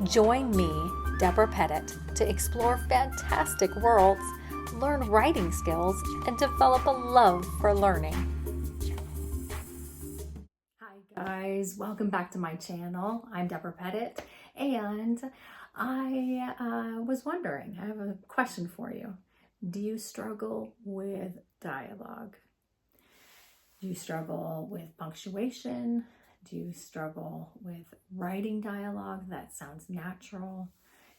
Join me, Deborah Pettit, to explore fantastic worlds, learn writing skills, and develop a love for learning. Hi guys, welcome back to my channel. I'm Deborah Pettit, and I was wondering, I have a question for you. Do you struggle with dialogue? Do you struggle with punctuation? Do you struggle with writing dialogue that sounds natural?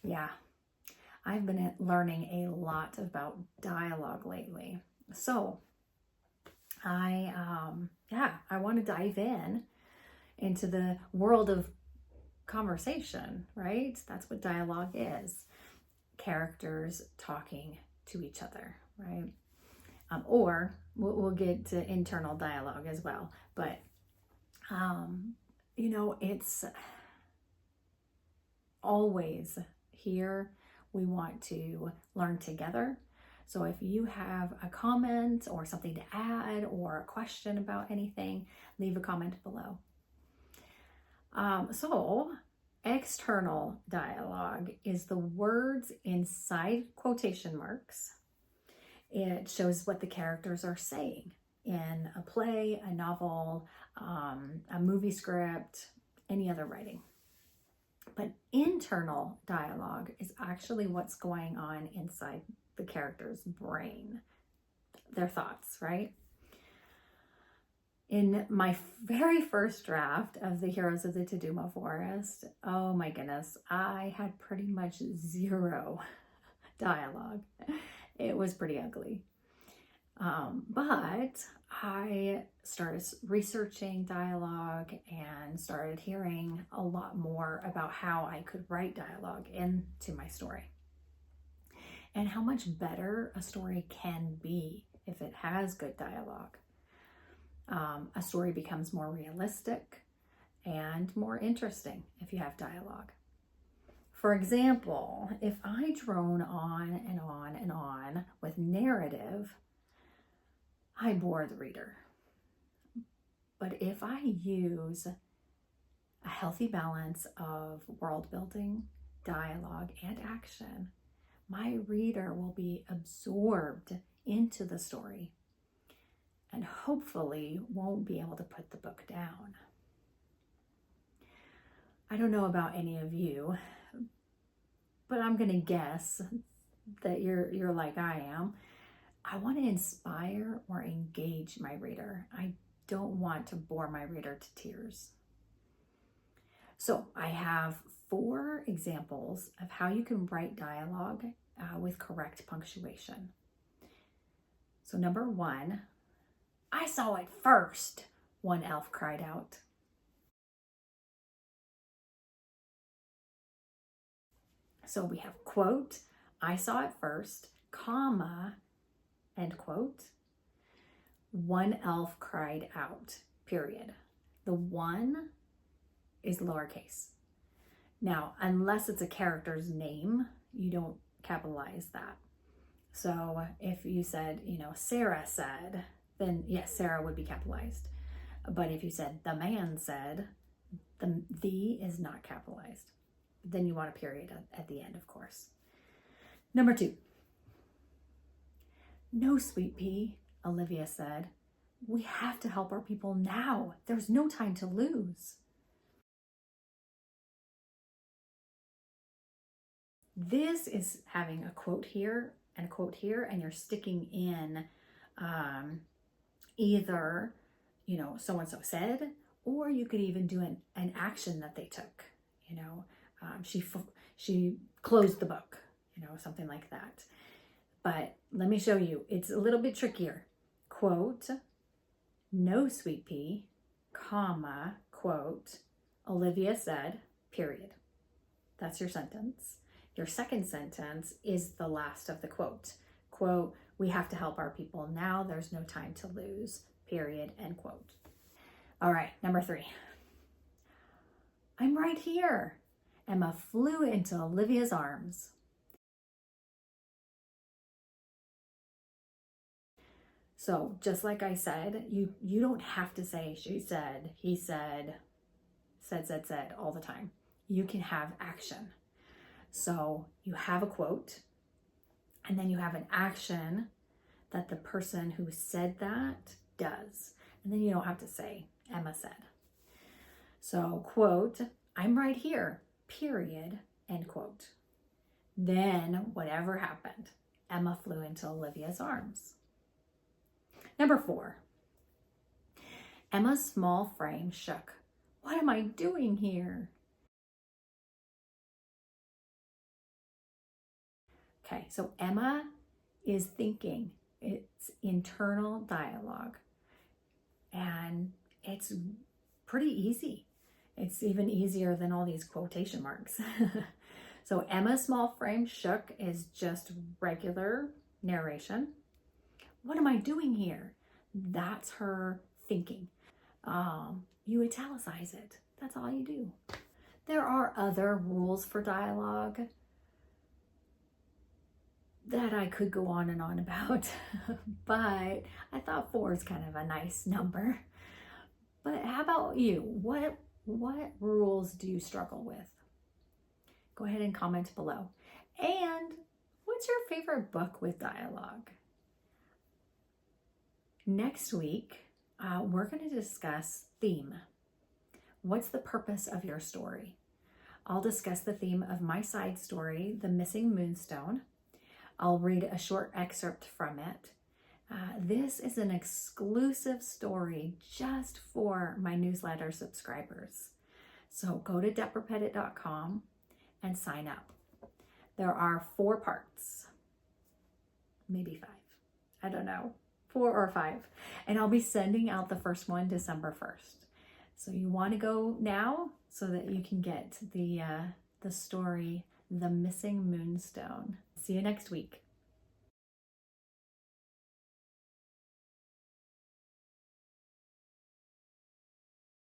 Yeah, I've been learning a lot about dialogue lately. So I want to dive into the world of conversation, right? That's what dialogue is. Characters talking to each other, right? Or we'll get to internal dialogue as well. But it's always here. We want to learn together. So if you have a comment or something to add or a question about anything, leave a comment below. So external dialogue is the words inside quotation marks. It shows what the characters are saying in a play, a novel, a movie script, any other writing. But internal dialogue is actually what's going on inside the character's brain, their thoughts, right? In my very first draft of the Heroes of the Taduma Forest, oh my goodness, I had pretty much zero dialogue. It was pretty ugly. But I started researching dialogue and started hearing a lot more about how I could write dialogue into my story and how much better a story can be if it has good dialogue. A story becomes more realistic and more interesting if you have dialogue. For example, if I drone on and on and on with narrative, I bore the reader. But if I use a healthy balance of world building, dialogue, and action, my reader will be absorbed into the story and hopefully won't be able to put the book down. I don't know about any of you, but I'm gonna guess that you're like I am. I want to inspire or engage my reader. I don't want to bore my reader to tears. So I have 4 examples of how you can write dialogue with correct punctuation. So number 1, "I saw it first," one elf cried out. So we have quote, "I saw it first," comma, end quote. "One elf cried out," period. The one is lowercase. Now, unless it's a character's name, you don't capitalize that. So if you said, Sarah said, then yes, Sarah would be capitalized. But if you said the man said, the is not capitalized. Then you want a period at the end, of course. Number 2. "No, sweet pea," Olivia said. "We have to help our people now. There's no time to lose." This is having a quote here and a quote here, and you're sticking in either, so-and-so said, or you could even do an action that they took. She closed the book, something like that. But let me show you. It's a little bit trickier. Quote, "No, sweet pea," comma, quote, "Olivia said," period. That's your sentence. Your second sentence is the last of the quote. Quote, "We have to help our people now. There's no time to lose," period, end quote. All right, number 3. "I'm right here." Emma flew into Olivia's arms. So just like I said, you don't have to say she said, he said all the time. you can have action. So you have a quote, and then you have an action that the person who said that does. And then you don't have to say, Emma said. So quote, I'm right here, period, end quote. Then whatever happened, Emma flew into Olivia's arms. Number 4, Emma's small frame shook. What am I doing here? Okay, so Emma is thinking. It's internal dialogue. And it's pretty easy. It's even easier than all these quotation marks. So Emma's small frame shook is just regular narration. What am I doing here? That's her thinking. You italicize it. That's all you do. There are other rules for dialogue that I could go on and on about, but I thought 4 is kind of a nice number. But how about you? What rules do you struggle with? Go ahead and comment below. And what's your favorite book with dialogue? Next week, we're going to discuss theme. What's the purpose of your story? I'll discuss the theme of my side story, The Missing Moonstone. I'll read a short excerpt from it. This is an exclusive story just for my newsletter subscribers. So go to deborahpettit.com and sign up. There are 4 parts, maybe 5. I don't know, 4 or 5. And I'll be sending out the first one December 1st. So you want to go now so that you can get the story, The Missing Moonstone. See you next week.